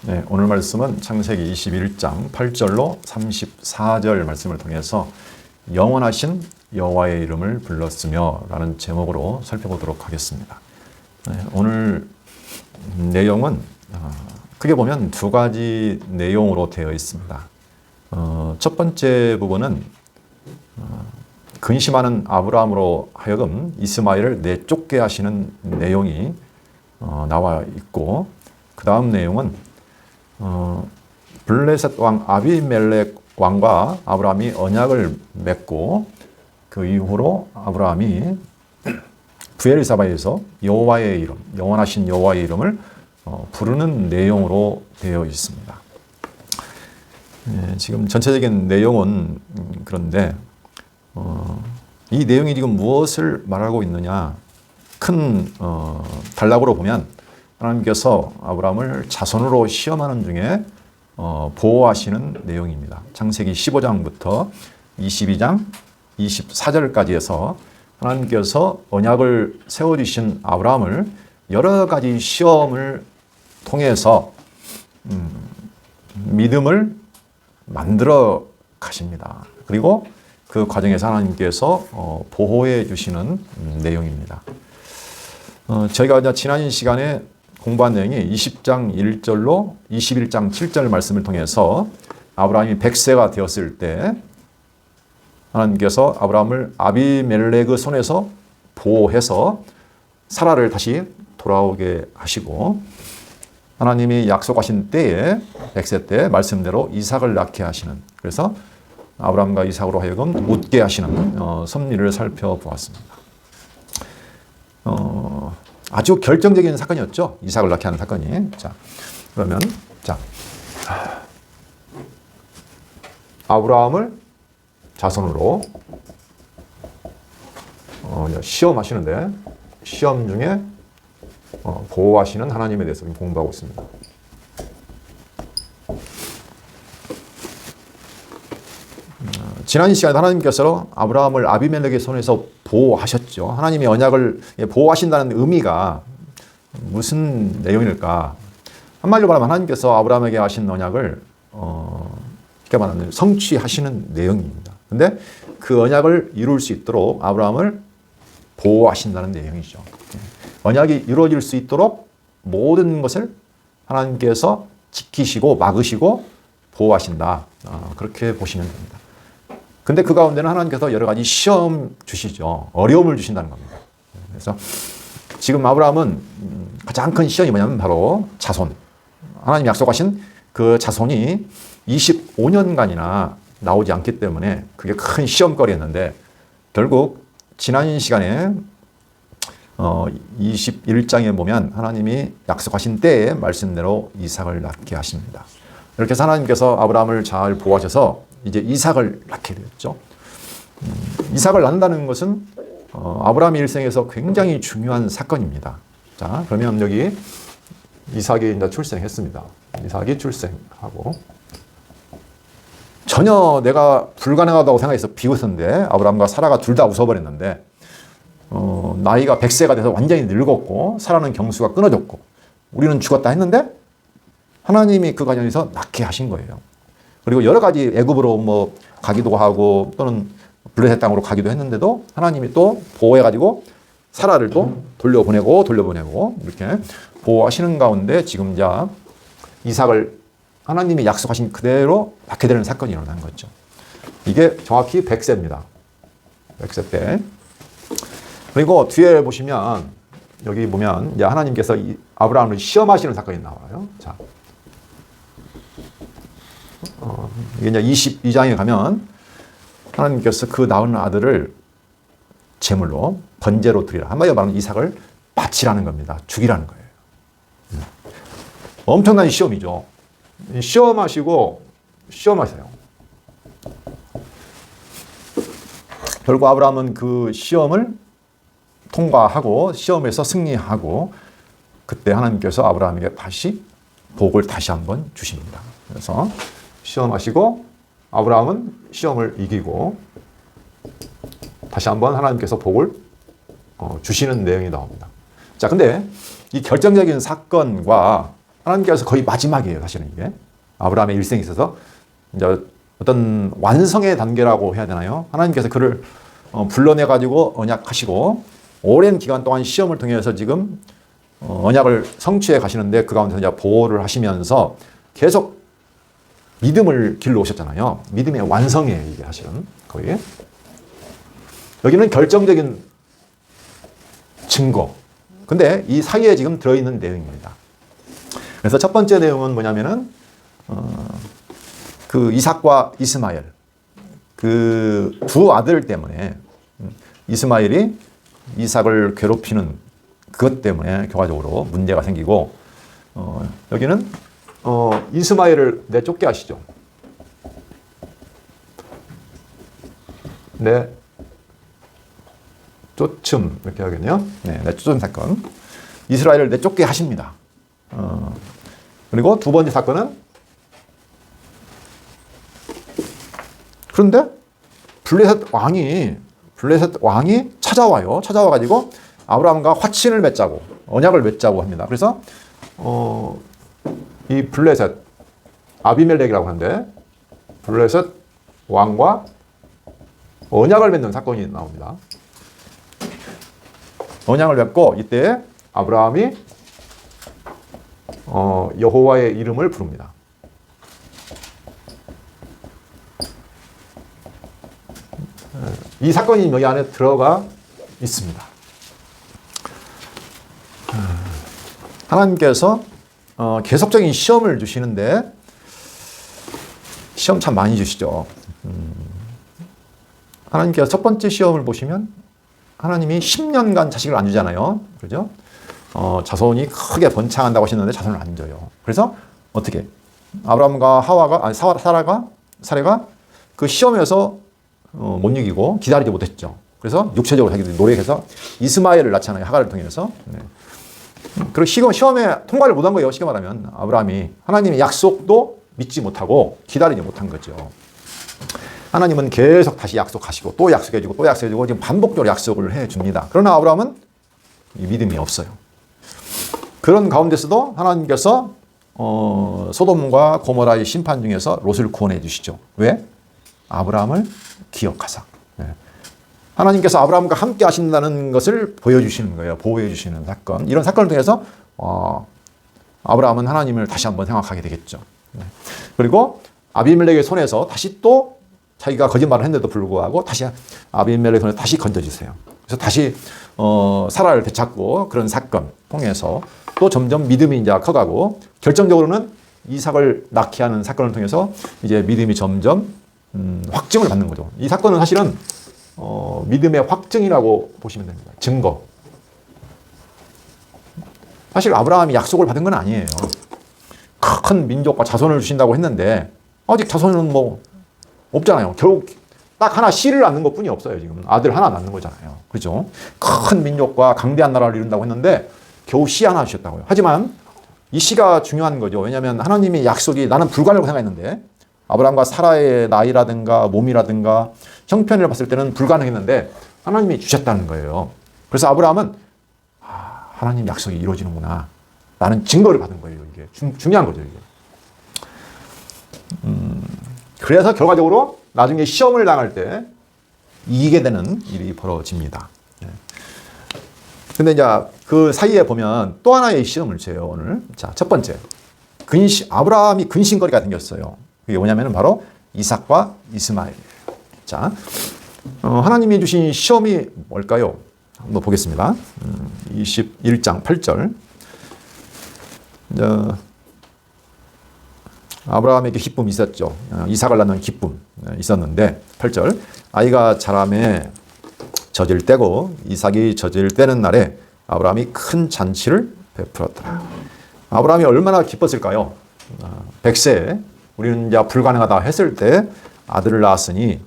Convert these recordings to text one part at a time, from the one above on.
네, 오늘 말씀은 창세기 21장 8절로 34절 말씀을 통해서 영원하신 여호와의 이름을 불렀으며 라는 제목으로 살펴보도록 하겠습니다. 네, 오늘 내용은 크게 보면 두 가지 내용으로 되어 있습니다. 첫 번째 부분은 근심하는 아브라함으로 하여금 이스마엘을 내쫓게 하시는 내용이 나와 있고, 그 다음 내용은 블레셋 왕 아비멜렉 왕과 아브라함이 언약을 맺고 그 이후로 아브라함이 브엘사바에서 여호와의 이름, 영원하신 여호와의 이름을 부르는 내용으로 되어 있습니다. 지금 전체적인 내용은 그런데 이 내용이 지금 무엇을 말하고 있느냐, 큰 단락으로 보면 하나님께서 아브라함을 자손으로 시험하는 중에 보호하시는 내용입니다. 창세기 15장부터 22장 24절까지 해서 하나님께서 언약을 세워주신 아브라함을 여러 가지 시험을 통해서 믿음을 만들어 가십니다. 그리고 그 과정에서 하나님께서 보호해 주시는 내용입니다. 저희가 지난 시간에 공부한 내용이 20장 1절로 21장 7절 말씀을 통해서 아브라함이 100세가 되었을 때 하나님께서 아브라함을 아비멜렉의 손에서 보호해서 사라를 다시 돌아오게 하시고, 하나님이 약속하신 때에 100세 때 말씀대로 이삭을 낳게 하시는, 그래서 아브라함과 이삭으로 하여금 웃게 하시는 섭리를 살펴보았습니다. 아주 결정적인 사건이었죠. 이삭을 낳게 하는 사건이. 자, 그러면 아브라함을 자손으로 시험하시는데, 시험 중에 보호하시는 하나님에 대해서 공부하고 있습니다. 지난 시간에 하나님께서 아브라함을 아비멜렉의 손에서 보호하셨죠. 하나님이 언약을 보호하신다는 의미가 무슨 내용일까? 한마디로 말하면 하나님께서 아브라함에게 하신 언약을 쉽게 말하면 성취하시는 내용입니다. 근데 그 언약을 이룰 수 있도록 아브라함을 보호하신다는 내용이죠. 언약이 이루어질 수 있도록 모든 것을 하나님께서 지키시고 막으시고 보호하신다. 그렇게 보시면 됩니다. 근데 그 가운데는 하나님께서 여러 가지 시험 주시죠. 어려움을 주신다는 겁니다. 그래서 지금 아브라함은 가장 큰 시험이 뭐냐면 바로 자손. 하나님 약속하신 그 자손이 25년간이나 나오지 않기 때문에 그게 큰 시험거리였는데, 결국 지난 시간에 21장에 보면 하나님이 약속하신 때에 말씀대로 이삭을 낳게 하십니다. 이렇게 해서 하나님께서 아브라함을 잘 보호하셔서 이제 이삭을 낳게 되었죠. 이삭을 낳는다는 것은 아브라함 일생에서 굉장히 중요한 사건입니다. 자, 그러면 여기 이삭이 이제 출생했습니다. 이삭이 출생하고, 전혀 내가 불가능하다고 생각해서 비웃었는데 아브라함과 사라가 둘 다 웃어버렸는데, 나이가 100세가 돼서 완전히 늙었고 사라는 경수가 끊어졌고 우리는 죽었다 했는데 하나님이 그 과정에서 낳게 하신 거예요. 그리고 여러 가지 애굽으로 가기도 하고 또는 블레셋 땅으로 가기도 했는데도 하나님이 또 보호해가지고 사라를 또 돌려보내고 이렇게 보호하시는 가운데 지금 이제 이삭을 하나님이 약속하신 그대로 낳게 되는 사건이 일어난 거죠. 이게 정확히 100세입니다. 100세 때. 그리고 뒤에 보시면 여기 보면 이제 하나님께서 아브라함을 시험하시는 사건이 나와요. 자, 이게 이제 22장에 가면 하나님께서 그 낳은 아들을 제물로 번제로 드리라. 한마디로 말하면 이삭을 바치라는 겁니다. 죽이라는 거예요. 엄청난 시험이죠. 시험하세요. 결국 아브라함은 그 시험을 통과하고 시험에서 승리하고, 그때 하나님께서 아브라함에게 다시 복을 다시 한번 주십니다. 그래서 시험하시고 아브라함은 시험을 이기고 다시 한번 하나님께서 복을 주시는 내용이 나옵니다. 자, 근데 이 결정적인 사건과 하나님께서 거의 마지막이에요, 사실은 이게. 아브라함의 일생에 있어서 이제 어떤 완성의 단계라고 해야 되나요? 하나님께서 그를 불러내가지고 언약하시고 오랜 기간 동안 시험을 통해서 지금 언약을 성취해 가시는데 그 가운데서 이제 보호를 하시면서 계속 믿음을 길러 오셨잖아요. 믿음의 완성이에요, 이게 사실은 거의. 여기는 결정적인 증거. 근데 이 사이에 지금 들어있는 내용입니다. 그래서 첫 번째 내용은 뭐냐면은 그 이삭과 이스마엘 그 두 아들 때문에 이스마엘이 이삭을 괴롭히는 그것 때문에 결과적으로 문제가 생기고 여기는 이스마엘을 내쫓게 하시죠. 내쫓음 이렇게 하겠네요. 네, 내쫓음 사건. 이스라엘을 내쫓게 하십니다. 그리고 두 번째 사건은 그런데 블레셋 왕이 찾아와요. 찾아와가지고 아브라함과 화친을 맺자고 언약을 맺자고 합니다. 그래서 이 블레셋 아비멜렉이라고 하는데 블레셋 왕과 언약을 맺는 사건이 나옵니다. 언약을 맺고 이때 아브라함이 여호와의 이름을 부릅니다. 이 사건이 여기 안에 들어가 있습니다. 하나님께서 계속적인 시험을 주시는데 시험 참 많이 주시죠. 하나님께서 첫 번째 시험을 보시면 하나님이 10년간 자식을 안 주잖아요. 그죠? 자손이 크게 번창한다고 하셨는데 자손을 안 줘요. 그래서 어떻게? 아브라함과 사라가 그 시험에서 못 이기고 기다리지 못했죠. 그래서 육체적으로 자기들이 노력해서 이스마엘을 낳잖아요. 하갈을 통해서. 네. 그리고 시험에 통과를 못한 거예요. 쉽게 말하면 아브라함이 하나님의 약속도 믿지 못하고 기다리지 못한 거죠. 하나님은 계속 다시 약속하시고 또 약속해주고 또 약속해주고 지금 반복적으로 약속을 해줍니다. 그러나 아브라함은 믿음이 없어요. 그런 가운데서도 하나님께서 소돔과 고모라의 심판 중에서 롯을 구원해 주시죠. 왜? 아브라함을 기억하사. 네. 하나님께서 아브라함과 함께 하신다는 것을 보여주시는 거예요. 보호해 주시는 사건. 이런 사건을 통해서 아브라함은 하나님을 다시 한번 생각하게 되겠죠. 네. 그리고 아비멜렉의 손에서 다시 또 자기가 거짓말을 했는데도 불구하고 다시 아비멜렉의 손에 다시 건져주세요. 그래서 다시 사라를 되찾고 그런 사건 통해서 또 점점 믿음이 이제 커가고 결정적으로는 이삭을 낳게 하는 사건을 통해서 이제 믿음이 점점 확증을 받는 거죠. 이 사건은 사실은 믿음의 확증이라고 보시면 됩니다. 증거. 사실 아브라함이 약속을 받은 건 아니에요. 큰 민족과 자손을 주신다고 했는데 아직 자손은 뭐 없잖아요. 결국 딱 하나 씨를 낳는 것뿐이 없어요. 지금 아들 하나 낳는 거잖아요. 그렇죠? 큰 민족과 강대한 나라를 이룬다고 했는데 겨우 씨 하나 주셨다고요. 하지만 이 씨가 중요한 거죠. 왜냐하면 하나님의 약속이 나는 불가능하다고 생각했는데 아브라함과 사라의 나이라든가 몸이라든가 형편을 봤을 때는 불가능했는데 하나님이 주셨다는 거예요. 그래서 아브라함은 하나님 약속이 이루어지는구나. 라는 증거를 받은 거예요. 이게 중요한 거죠. 이게. 그래서 결과적으로 나중에 시험을 당할 때 이기게 되는 일이 벌어집니다. 근데 이제 그 사이에 보면 또 하나의 시험을 줘요, 오늘. 자, 첫 번째. 아브라함이 근심거리가 생겼어요. 그게 뭐냐면 바로 이삭과 이스마엘. 자, 하나님이 주신 시험이 뭘까요? 한번 보겠습니다. 21장 8절. 아브라함에게 기쁨이 있었죠. 이삭을 낳는 기쁨 있었는데 8절. 아이가 자라매 젖을 떼고 이삭이 젖을 떼는 날에 아브라함이 큰 잔치를 베풀었더라. 아브라함이 얼마나 기뻤을까요? 100세에 우리는 이제 불가능하다 했을 때 아들을 낳았으니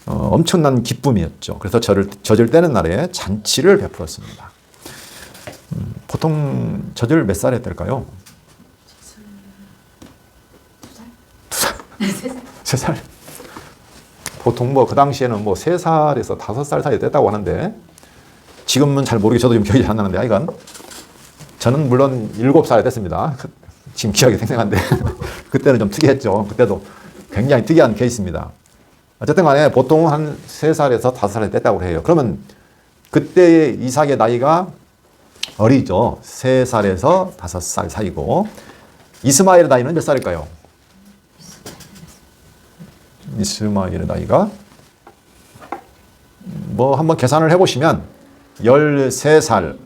엄청난 기쁨이었죠. 그래서 젖을 떼는 날에 잔치를 베풀었습니다. 보통 젖을 몇 살에 뗄까요? 3살. 보통 뭐 그 당시에는 뭐 3살에서 5살 사이에 뗐다고 하는데 지금은 잘 모르겠어요. 저도 지금 기억이 안 나는데 하여간 저는 물론 7살이 됐습니다. 지금 기억이 생생한데 그때는 좀 특이했죠. 그때도 굉장히 특이한 케이스입니다. 어쨌든 간에 보통 한 3살에서 5살에 됐다고 해요. 그러면 그때 이삭의 나이가 어리죠. 3살에서 5살 사이고, 이스마엘의 나이는 몇 살일까요? 이스마엘의 나이가 뭐 한번 계산을 해보시면 13살,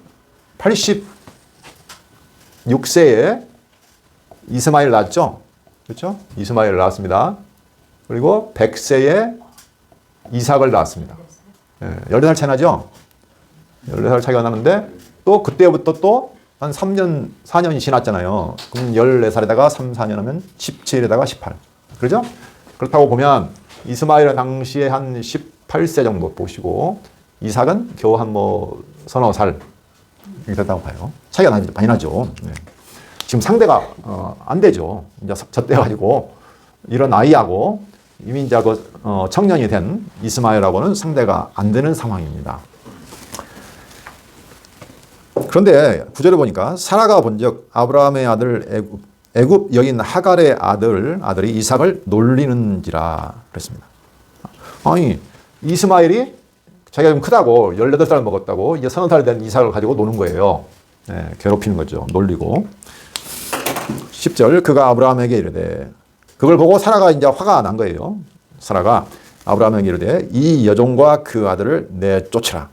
86세에 이스마엘 낳았죠? 그렇죠? 이스마엘을 낳았습니다. 그리고 100세에 이삭을 낳았습니다. 14살 차이 나죠? 14살 차이가 나는데 또 그때부터 또 한 3년, 4년이 지났잖아요. 그럼 14살에다가 3, 4년 하면 17에다가 18. 그렇죠? 그렇다고 보면 이스마엘은 당시에 한 18세 정도 보시고 이삭은 겨우 한 뭐 서너 살 이렇게 됐다고 봐요. 차이가 많이 나죠. 네. 지금 상대가 안 되죠. 이제 젖돼가지고 이런 아이하고 이미 이제 청년이 된 이스마엘하고는 상대가 안 되는 상황입니다. 그런데 구절을 보니까 사라가 본즉 아브라함의 아들 애굽 여인 하갈의 아들이 이삭을 놀리는지라 그랬습니다. 아니 이스마엘이 자기가 좀 크다고 18살 먹었다고 이제 30살 된 이삭을 가지고 노는 거예요. 네, 괴롭히는 거죠. 놀리고. 10절 그가 아브라함에게 이르되, 그걸 보고 사라가 이제 화가 난 거예요. 사라가 아브라함에게 이르되 이 여종과 그 아들을 내쫓으라.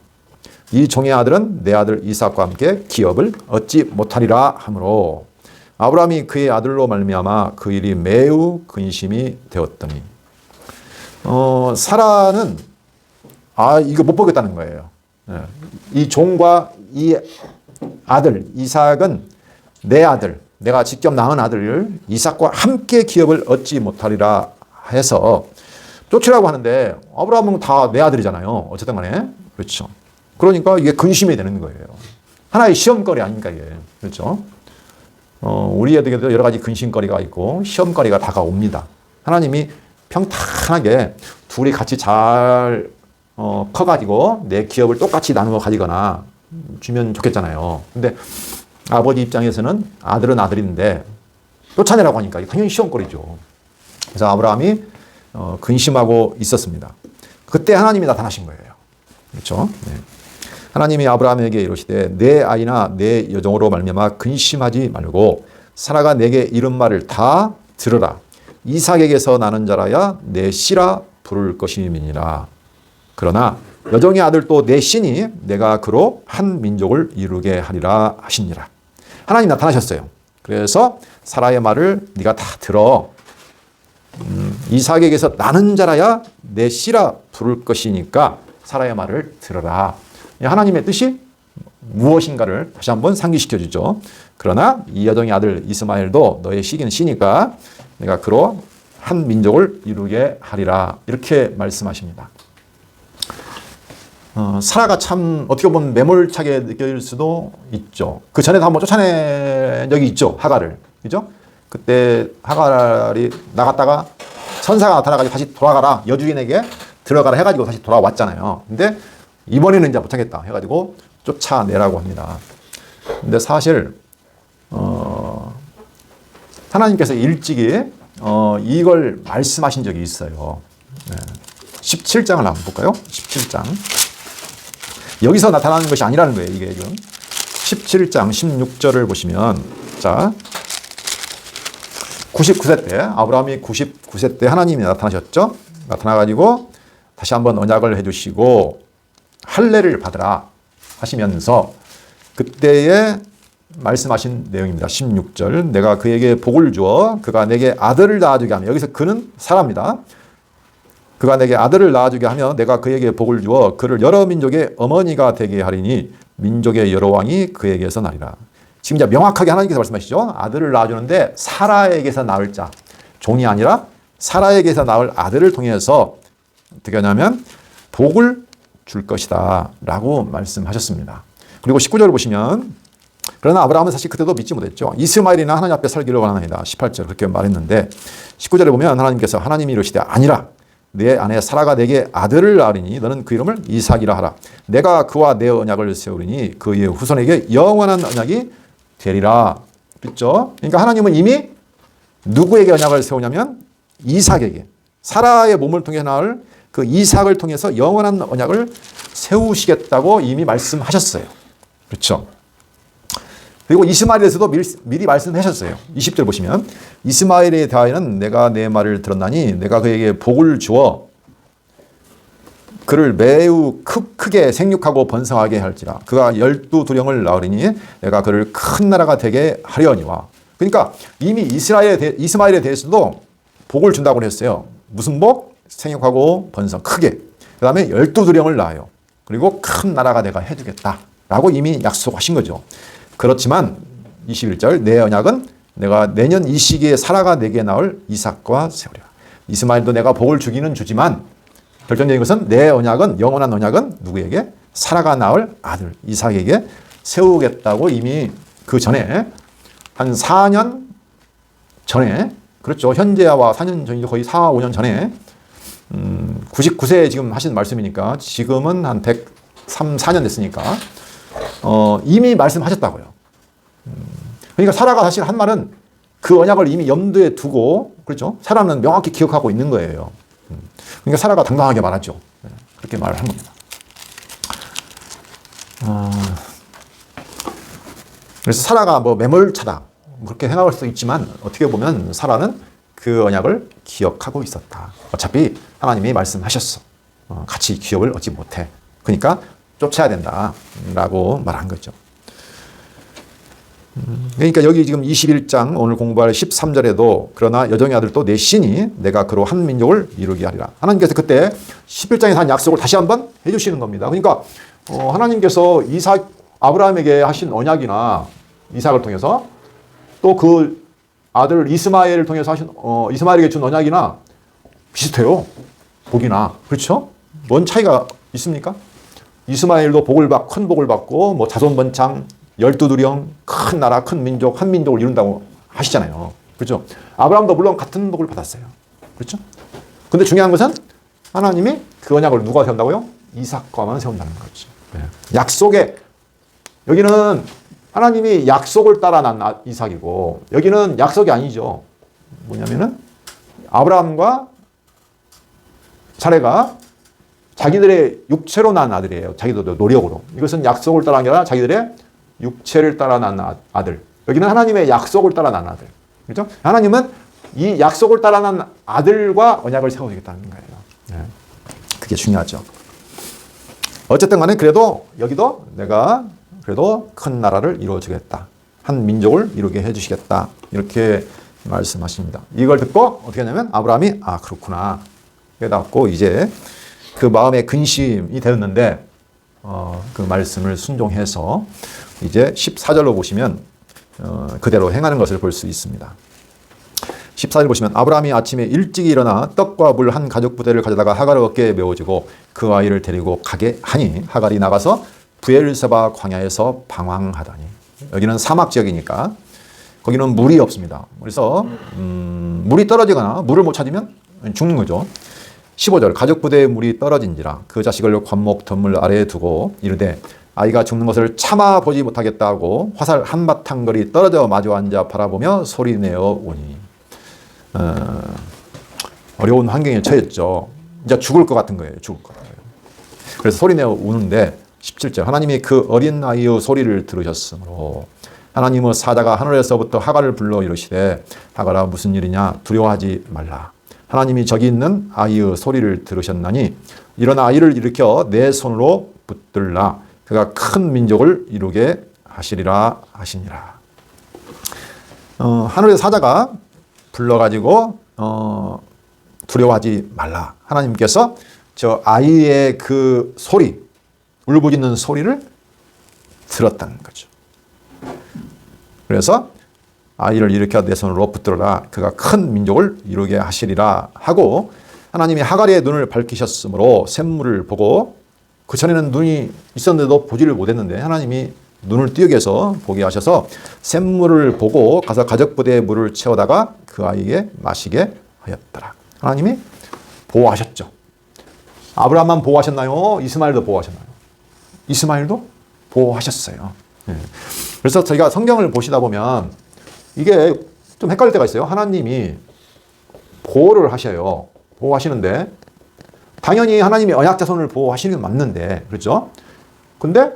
이 종의 아들은 내 아들 이삭과 함께 기업을 얻지 못하리라 하므로 아브라함이 그의 아들로 말미암아 그 일이 매우 근심이 되었더니, 사라는 이거 못 보겠다는 거예요. 이 종과 이 아들 이삭은 내 아들, 내가 직접 낳은 아들을 이삭과 함께 기업을 얻지 못하리라 해서 쫓으라고 하는데, 아브라함은 다 내 아들이잖아요. 어쨌든 간에. 그렇죠. 그러니까 이게 근심이 되는 거예요. 하나의 시험거리 아닙니까, 이게. 그렇죠. 우리에게도 여러 가지 근심거리가 있고 시험거리가 다가옵니다. 하나님이 평탄하게 둘이 같이 잘 커가지고 내 기업을 똑같이 나누어 가지거나 주면 좋겠잖아요. 근데 아버지 입장에서는 아들은 아들인데 쫓아내라고 하니까 당연히 시험거리죠. 그래서 아브라함이 근심하고 있었습니다. 그때 하나님이 나타나신 거예요. 그렇죠? 네. 하나님이 아브라함에게 이르시되 내 아이나 내 여종으로 말미암아 근심하지 말고 사라가 내게 이른 말을 다 들으라. 이삭에게서 나는 자라야 내 씨라 부를 것임이니라. 그러나 여종의 아들도 내 씨니 내가 그로 한 민족을 이루게 하리라 하시니라. 하나님 나타나셨어요. 그래서 사라의 말을 네가 다 들어. 이삭에게서 나는 자라야 내 씨라 부를 것이니까 사라의 말을 들어라. 하나님의 뜻이 무엇인가를 다시 한번 상기시켜 주죠. 그러나 이 여종의 아들 이스마엘도 너의 씨긴 씨니까 내가 그로 한 민족을 이루게 하리라. 이렇게 말씀하십니다. 사라가 참 어떻게 보면 매몰차게 느낄 수도 있죠. 그 전에도 한번 쫓아낸 적이 있죠. 하갈을. 그죠? 그때 하갈이 나갔다가 천사가 나타나가지고 다시 돌아가라. 여주인에게 들어가라 해가지고 다시 돌아왔잖아요. 근데 이번에는 이제 못하겠다 해가지고 쫓아내라고 합니다. 근데 사실 하나님께서 일찍이 이걸 말씀하신 적이 있어요. 17장을 한번 볼까요? 17장. 여기서 나타나는 것이 아니라는 거예요. 이게 지금 17장 16절을 보시면, 자 99세 때 아브라함이 99세 때 하나님이 나타나셨죠. 나타나가지고 다시 한번 언약을 해주시고 할례를 받으라 하시면서 그때에 말씀하신 내용입니다. 16절 내가 그에게 복을 주어 그가 내게 아들을 낳아주게 하며, 여기서 그는 사라입니다. 그가 내게 아들을 낳아주게 하며 내가 그에게 복을 주어 그를 여러 민족의 어머니가 되게 하리니 민족의 여러 왕이 그에게서 나리라. 지금 이제 명확하게 하나님께서 말씀하시죠. 아들을 낳아주는데 사라에게서 낳을 자, 종이 아니라 사라에게서 낳을 아들을 통해서 어떻게 하냐면 복을 줄 것이다 라고 말씀하셨습니다. 그리고 19절을 보시면, 그러나 아브라함은 사실 그때도 믿지 못했죠. 이스마엘이나 하나님 앞에 살기를 원하나이다. 18절 그렇게 말했는데 19절에 보면 하나님께서 하나님이 이르시되 아니라 내 아내 사라가 내게 아들을 낳으리니 너는 그 이름을 이삭이라 하라. 내가 그와 내 언약을 세우리니 그의 후손에게 영원한 언약이 되리라. 그렇죠? 그러니까 하나님은 이미 누구에게 언약을 세우냐면 이삭에게, 사라의 몸을 통해 나올 그 이삭을 통해서 영원한 언약을 세우시겠다고 이미 말씀하셨어요. 그렇죠? 그리고 이스마엘에 대해서도 미리 말씀하셨어요. 20절 보시면 이스마엘에 대하여는 내가 내 말을 들었나니 내가 그에게 복을 주어 그를 매우 크게 생육하고 번성하게 할지라. 그가 12두령을 낳으리니 내가 그를 큰 나라가 되게 하려니와. 그러니까 이미 이스마엘에 대해서도 복을 준다고 했어요. 무슨 복? 생육하고 번성 크게. 그 다음에 12두령을 낳아요. 그리고 큰 나라가 내가 해주겠다라고 이미 약속하신 거죠. 그렇지만 21절 내 언약은 내가 내년 이 시기에 사라가 내게 낳을 이삭과 세우리라. 이스마엘도 내가 복을 주기는 주지만 결정적인 것은 내 언약은, 영원한 언약은 누구에게? 사라가 낳을 아들 이삭에게 세우겠다고 이미 그 전에 한 4년 전에, 그렇죠, 현재와 4년 전이죠. 거의 4, 5년 전에 99세에 지금 하신 말씀이니까 지금은 한 103, 4년 됐으니까 이미 말씀하셨다고요. 그러니까 사라가 사실 한 말은 그 언약을 이미 염두에 두고, 그렇죠, 사라는 명확히 기억하고 있는 거예요. 그러니까 사라가 당당하게 말하죠. 그렇게 말을 한 겁니다. 그래서 사라가 뭐 매몰차다 그렇게 생각할 수도 있지만 어떻게 보면 사라는 그 언약을 기억하고 있었다. 어차피 하나님이 말씀하셨어. 같이 기업을 얻지 못해. 그러니까 쫓아야 된다라고 말한 거죠. 그러니까 여기 지금 21장 오늘 공부할 13절에도 그러나 여종의 아들 또 내 신이 내가 그로 한 민족을 이루게 하리라. 하나님께서 그때 11장에서 한 약속을 다시 한번 해주시는 겁니다. 그러니까 하나님께서 아브라함에게 하신 언약이나 이삭을 통해서 또 그 아들 이스마엘을 통해서 하신 이스마엘에게 준 언약이나 비슷해요. 복이나. 그렇죠? 뭔 차이가 있습니까? 이스마엘도 큰 복을 받고 뭐 자손 번창 12두령 큰 나라 큰 민족 한 민족을 이룬다고 하시잖아요. 그렇죠? 아브라함도 물론 같은 복을 받았어요. 그렇죠? 근데 중요한 것은 하나님이 그 언약을 누가 세운다고요? 이삭과만 세운다는 거죠. 네. 약속에, 여기는 하나님이 약속을 따라 난 이삭이고 여기는 약속이 아니죠. 뭐냐면은 아브라함과 사레가 자기들의 육체로 낳은 아들이에요. 자기들도 노력으로. 이것은 약속을 따라 한 게 아니라 자기들의 육체를 따라 낳은 아들. 여기는 하나님의 약속을 따라 낳은 아들. 그렇죠? 하나님은 이 약속을 따라 낳은 아들과 언약을 세워주겠다는 거예요. 네. 그게 중요하죠. 어쨌든 간에 그래도 여기도 내가 그래도 큰 나라를 이루어주겠다. 한 민족을 이루게 해주시겠다. 이렇게 말씀하십니다. 이걸 듣고 어떻게 하냐면 아브라함이 그렇구나. 깨닫고 이제 그 마음에 근심이 되었는데 그 말씀을 순종해서 이제 14절로 보시면 그대로 행하는 것을 볼 수 있습니다. 14절 보시면 아브라함이 아침에 일찍 일어나 떡과 물 한 가죽 부대를 가져다가 하갈의 어깨에 메워주고 그 아이를 데리고 가게 하니 하갈이 나가서 브엘세바 광야에서 방황하다니. 여기는 사막 지역이니까 거기는 물이 없습니다. 그래서 물이 떨어지거나 물을 못 찾으면 죽는 거죠. 15절 가죽 부대에 물이 떨어진지라 그 자식을 관목 덤물 아래에 두고 이르되 아이가 죽는 것을 참아 보지 못하겠다고 화살 한바탕거리 떨어져 마주 앉아 바라보며 소리내어 오니. 어려운 환경에 처했죠. 이제 죽을 것 같은 거예요. 죽을 것 같아요. 그래서 소리내어 우는데 17절 하나님이 그 어린 아이의 소리를 들으셨으므로 하나님의 사자가 하늘에서부터 하갈을 불러 이르시되 하갈아 무슨 일이냐 두려워하지 말라. 하나님이 저기 있는 아이의 소리를 들으셨나니 일어나 아이를 일으켜 내 손으로 붙들라. 그가 큰 민족을 이루게 하시리라 하시니라. 하늘의 사자가 불러가지고 두려워하지 말라. 하나님께서 저 아이의 그 소리, 울부짖는 소리를 들었다는 거죠. 그래서 아이를 일으켜 내 손으로 붙들어라. 그가 큰 민족을 이루게 하시리라 하고 하나님이 하갈의 눈을 밝히셨으므로 샘물을 보고 그 전에는 눈이 있었는데도 보지를 못했는데 하나님이 눈을 띄게 해서 보게 하셔서 샘물을 보고 가서 가죽부대에 물을 채워다가 그 아이에게 마시게 하였더라. 하나님이 보호하셨죠. 아브라함만 보호하셨나요? 이스마엘도 보호하셨나요? 이스마엘도 보호하셨어요. 예. 그래서 저희가 성경을 보시다 보면 이게 좀 헷갈릴 때가 있어요. 하나님이 보호를 하셔요. 보호하시는데 당연히 하나님이 언약 자손을 보호하시는 게 맞는데, 그렇죠? 근데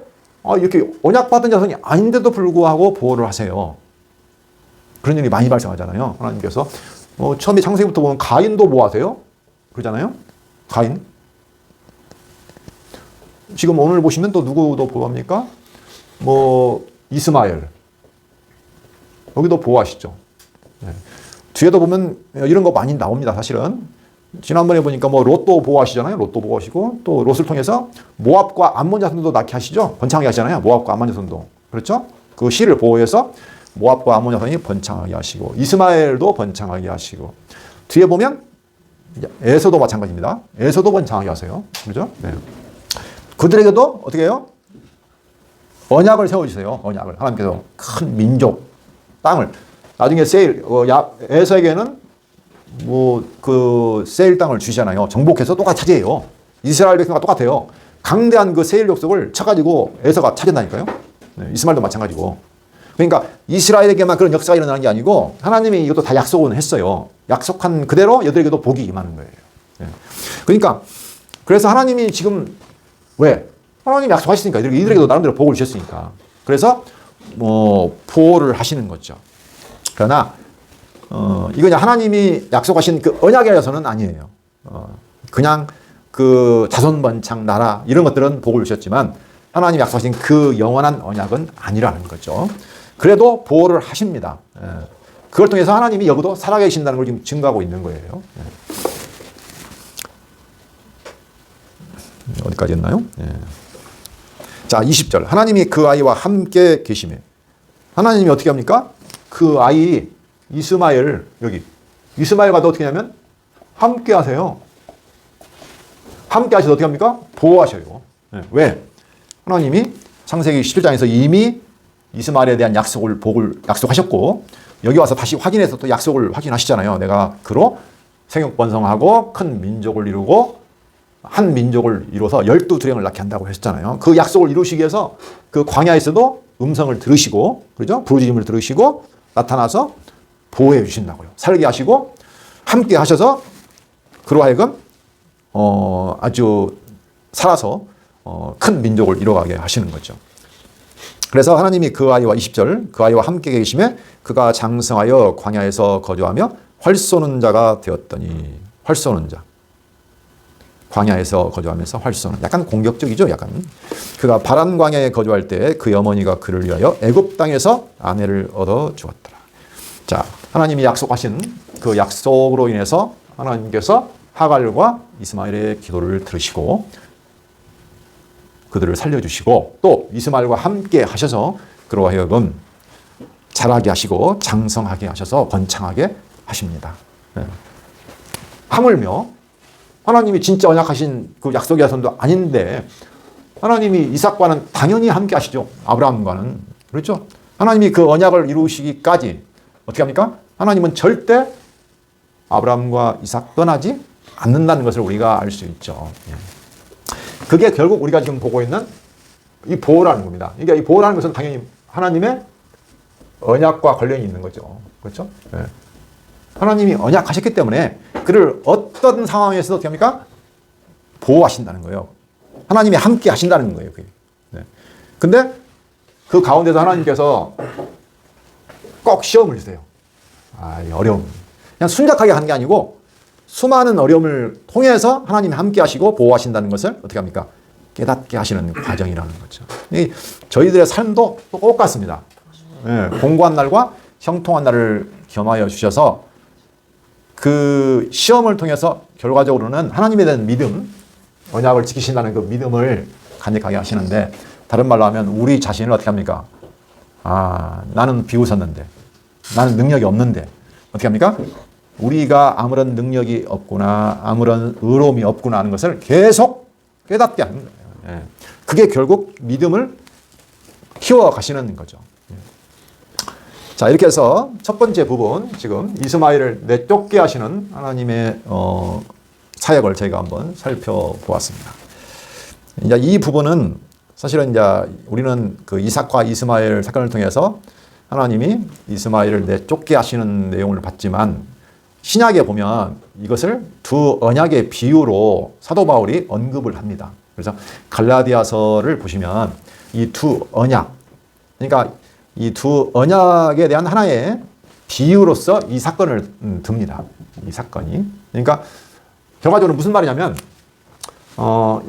이렇게 언약 받은 자손이 아닌데도 불구하고 보호를 하세요. 그런 일이 많이 발생하잖아요. 하나님께서 처음에 창세기부터 보면 가인도 보호하세요. 그러잖아요. 가인. 지금 오늘 보시면 또 누구도 보호합니까? 이스마엘. 여기도 보호하시죠. 네. 뒤에도 보면 이런 거 많이 나옵니다. 사실은. 지난번에 보니까 롯도 보호하시잖아요. 롯도 보호하시고 또 롯을 통해서 모압과 암몬 자손도 낳게 하시죠. 번창하게 하시잖아요. 모압과 암몬 자손도. 그렇죠? 그 씨를 보호해서 모압과 암몬 자손이 번창하게 하시고 이스마엘도 번창하게 하시고 뒤에 보면 에서도 마찬가지입니다. 에서도 번창하게 하세요. 그렇죠? 네. 그들에게도 어떻게 해요? 언약을 세워주세요. 언약을. 하나님께서 큰 민족, 땅을. 나중에 에서에게는 세일 땅을 주시잖아요. 정복해서 똑같이 차지해요. 이스라엘 백성과 똑같아요. 강대한 그 세일 족속을 쳐가지고 에서가 차지한다니까요. 네, 이스마엘도 마찬가지고. 그러니까 이스라엘에게만 그런 역사가 일어나는 게 아니고 하나님이 이것도 다 약속은 했어요. 약속한 그대로 여들에게도 복이 임하는 거예요. 네. 그러니까 그래서 하나님이 지금 왜? 하나님이 약속하셨으니까 이들에게도 나름대로 복을 주셨으니까. 그래서 보호를 하시는 거죠. 그러나 이건 하나님이 약속하신 그 언약이라서는 아니에요. 그냥 그 자손 번창 나라 이런 것들은 복을 주셨지만 하나님이 약속하신 그 영원한 언약은 아니라는 거죠. 그래도 보호를 하십니다. 그걸 통해서 하나님이 여기도 살아계신다는 걸 지금 증거하고 있는 거예요. 어디까지 했나요? 자, 20절. 하나님이 그 아이와 함께 계시매. 하나님이 어떻게 합니까? 그 아이 이스마엘, 여기 이스마엘과도 어떻게 하냐면 함께 하세요. 함께 하셔서 어떻게 합니까? 보호하셔요. 왜? 하나님이 창세기 11장에서 이미 이스마엘에 대한 복을 약속하셨고 여기 와서 다시 확인해서 또 약속을 확인하시잖아요. 내가 그로 생육번성하고 큰 민족을 이루고 한 민족을 이루어서 12두령을 낳게 한다고 했잖아요. 그 약속을 이루시기 위해서 그 광야에서도 음성을 들으시고, 그렇죠? 부르짖음을 들으시고 나타나서 보호해 주신다고요. 살게 하시고 함께 하셔서 그로 하여금 아주 살아서 큰 민족을 이뤄가게 하시는 거죠. 그래서 하나님이 그 아이와 20절 그 아이와 함께 계시매 그가 장성하여 광야에서 거주하며 활 쏘는 자가 되었더니 활 쏘는 자. 광야에서 거주하면서 활 쏘는 약간 공격적이죠. 약간. 그가 바란 광야에 거주할 때 그의 어머니가 그를 위하여 애굽 땅에서 아내를 얻어 주었더라. 자, 하나님이 약속하신 그 약속으로 인해서 하나님께서 하갈과 이스마엘의 기도를 들으시고 그들을 살려주시고 또 이스마엘과 함께 하셔서 그로 하여금 자라게 하시고 장성하게 하셔서 번창하게 하십니다. 하물며 하나님이 진짜 언약하신 그 약속의 자손도 아닌데 하나님이 이삭과는 당연히 함께 하시죠. 아브라함과는. 그렇죠? 하나님이 그 언약을 이루시기까지 어떻게 합니까? 하나님은 절대 아브라함과 이삭 떠나지 않는다는 것을 우리가 알 수 있죠. 그게 결국 우리가 지금 보고 있는 이 보호라는 겁니다. 그러니까 이 보호라는 것은 당연히 하나님의 언약과 관련이 있는 거죠. 그렇죠? 하나님이 언약하셨기 때문에 그를 어떤 상황에서도 어떻게 합니까? 보호하신다는 거예요. 하나님이 함께 하신다는 거예요. 그게. 근데 그 가운데서 하나님께서 꼭 시험을 주세요. 어려움. 그냥 순작하게 하는 게 아니고 수많은 어려움을 통해서 하나님이 함께 하시고 보호하신다는 것을 어떻게 합니까? 깨닫게 하시는 과정이라는 거죠. 저희들의 삶도 똑같습니다. 공고한 날과 형통한 날을 겸하여 주셔서 그 시험을 통해서 결과적으로는 하나님에 대한 믿음, 언약을 지키신다는 그 믿음을 간직하게 하시는데 다른 말로 하면 우리 자신을 어떻게 합니까? 나는 비웃었는데 나는 능력이 없는데 어떻게 합니까? 우리가 아무런 능력이 없구나 아무런 의로움이 없구나 하는 것을 계속 깨닫게 하는 거예요. 그게 결국 믿음을 키워가시는 거죠. 자, 이렇게 해서 첫 번째 부분 지금 이스마엘을 내쫓게 하시는 하나님의 사역을 저희가 한번 살펴보았습니다. 이제 이 부분은 사실은 이제 우리는 그 이삭과 이스마엘 사건을 통해서 하나님이 이스마엘을 내쫓게 하시는 내용을 봤지만 신약에 보면 이것을 두 언약의 비유로 사도 바울이 언급을 합니다. 그래서 갈라디아서를 보시면 이 두 언약, 그러니까 이 두 언약에 대한 하나의 비유로서 이 사건을 듭니다. 이 사건이. 그러니까 결과적으로 무슨 말이냐면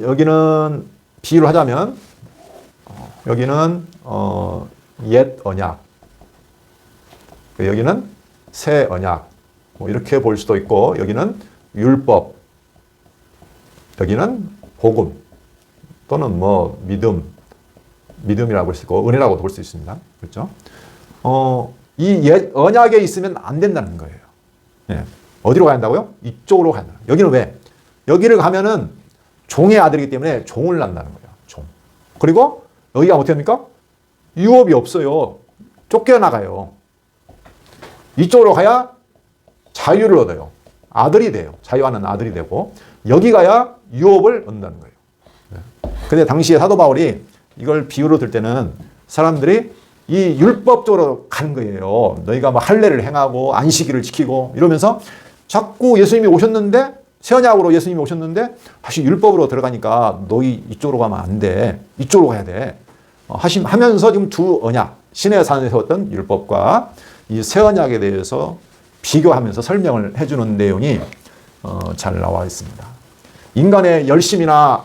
여기는 비유를 하자면 여기는 옛 언약, 여기는 새 언약, 뭐 이렇게 볼 수도 있고 여기는 율법, 여기는 복음 또는 뭐 믿음이라고 볼 수 있고 은혜라고도 볼 수 있습니다. 그렇죠? 이 옛 언약에 있으면 안 된다는 거예요. 예. 어디로 가야 한다고요? 이쪽으로 가야 한다. 여기는 왜? 여기를 가면은 종의 아들이기 때문에 종을 낳는다는 거예요. 종. 그리고 여기가 어떻게 합니까? 유업이 없어요. 쫓겨나가요. 이쪽으로 가야 자유를 얻어요. 아들이 돼요. 자유하는 아들이 되고 여기 가야 유업을 얻는다는 거예요. 근데 당시에 사도 바울이 이걸 비유로 들 때는 사람들이 이 율법적으로 가는 거예요. 너희가 뭐 할례를 행하고 안식일을 지키고 이러면서 자꾸 예수님이 오셨는데 새 언약으로 예수님이 오셨는데 다시 율법으로 들어가니까 너희 이쪽으로 가면 안 돼. 이쪽으로 가야 돼. 하면서 지금 두 언약, 신의 산에 세웠던 율법과 이 새 언약에 대해서 비교하면서 설명을 해주는 내용이 잘 나와 있습니다. 인간의 열심이나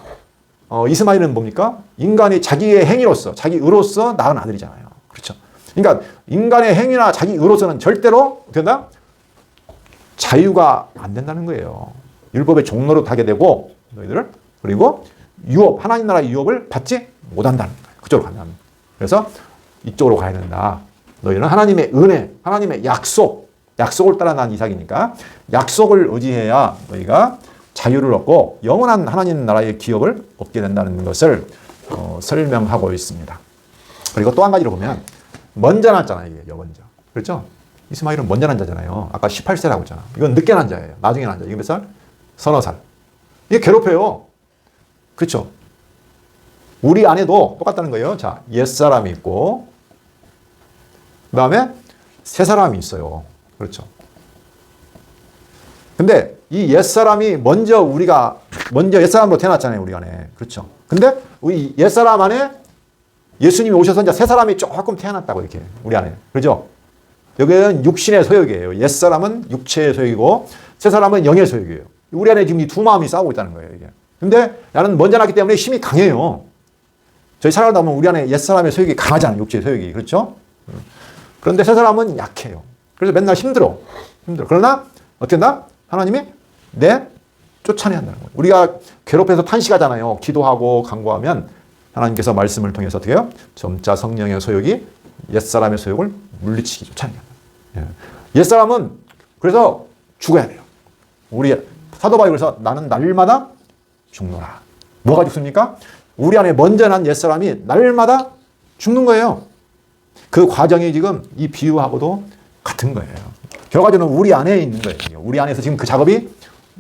이스마엘은 뭡니까? 인간이 자기의 행위로서, 자기 의로서 낳은 아들이잖아요. 그렇죠? 그러니까 인간의 행위나 자기 의로서는 절대로 어떻게 된다? 자유가 안 된다는 거예요. 율법의 종로로 타게 되고 너희들을 그리고 유업, 하나님 나라의 유업을 받지 못한다는 거예요. 그쪽으로 가면. 그래서 이쪽으로 가야 된다. 너희는 하나님의 은혜, 하나님의 약속을 따라 난 이삭이니까 약속을 의지해야 너희가 자유를 얻고 영원한 하나님 나라의 기업을 얻게 된다는 것을 설명하고 있습니다. 그리고 또 한 가지로 보면 먼저 났잖아요. 이게 먼저. 그렇죠? 이스마엘은 먼저 난 자잖아요. 아까 18세라고 했잖아. 이건 늦게 난 자예요. 나중에 난 자. 이게 몇 살? 서너 살. 이게 괴롭혀요. 그렇죠? 우리 안에도 똑같다는 거예요. 자, 옛사람이 있고 그 다음에 새사람이 있어요. 그렇죠? 근데 이 옛사람이 먼저 옛사람으로 태어났잖아요. 우리 안에. 그렇죠? 근데 우리 옛사람 안에 예수님이 오셔서 이제 새사람이 조금 태어났다고 이렇게 우리 안에. 그렇죠? 여기는 육신의 소욕이에요. 옛사람은 육체의 소욕이고 새사람은 영의 소욕이에요. 우리 안에 지금 이 두 마음이 싸우고 있다는 거예요. 이게. 근데 나는 먼저 났기 때문에 힘이 강해요. 저희 살아가다 보면 우리 안에 옛사람의 소욕이 강하잖아요. 육체의 소욕이. 그렇죠? 그런데 새사람은 약해요. 그래서 맨날 힘들어. 그러나 어떻게 한다? 하나님이 쫓아내야 한다는 거예요. 우리가 괴롭혀서 탄식하잖아요. 기도하고 간구하면 하나님께서 말씀을 통해서 어떻게 해요? 점자 성령의 소욕이 옛사람의 소욕을 물리치기 쫓아내야 한다. 옛사람은 그래서 죽어야 돼요. 우리 사도 바울이 그래서 나는 날마다 죽노라. 뭐가 죽습니까? 우리 안에 먼저 난 옛사람이 날마다 죽는 거예요. 그 과정이 지금 이 비유하고도 같은 거예요. 결과적으로 우리 안에 있는 거예요. 우리 안에서 지금 그 작업이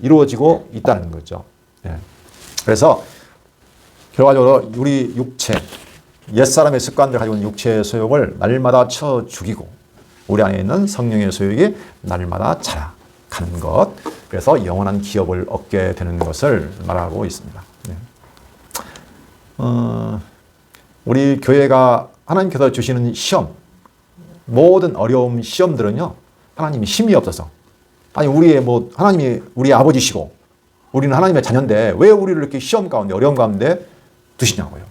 이루어지고 있다는 거죠. 그래서 결과적으로 우리 육체, 옛사람의 습관들 가지고 있는 육체의 소욕을 날마다 쳐 죽이고 우리 안에 있는 성령의 소욕이 날마다 자라가는 것. 그래서 영원한 기업을 얻게 되는 것을 말하고 있습니다. 우리 교회가 하나님께서 주시는 시험, 모든 어려움 시험들은요, 하나님이 힘이 없어서. 아니, 하나님이 우리의 아버지시고, 우리는 하나님의 자녀인데, 왜 우리를 이렇게 시험 가운데, 어려움 가운데 두시냐고요.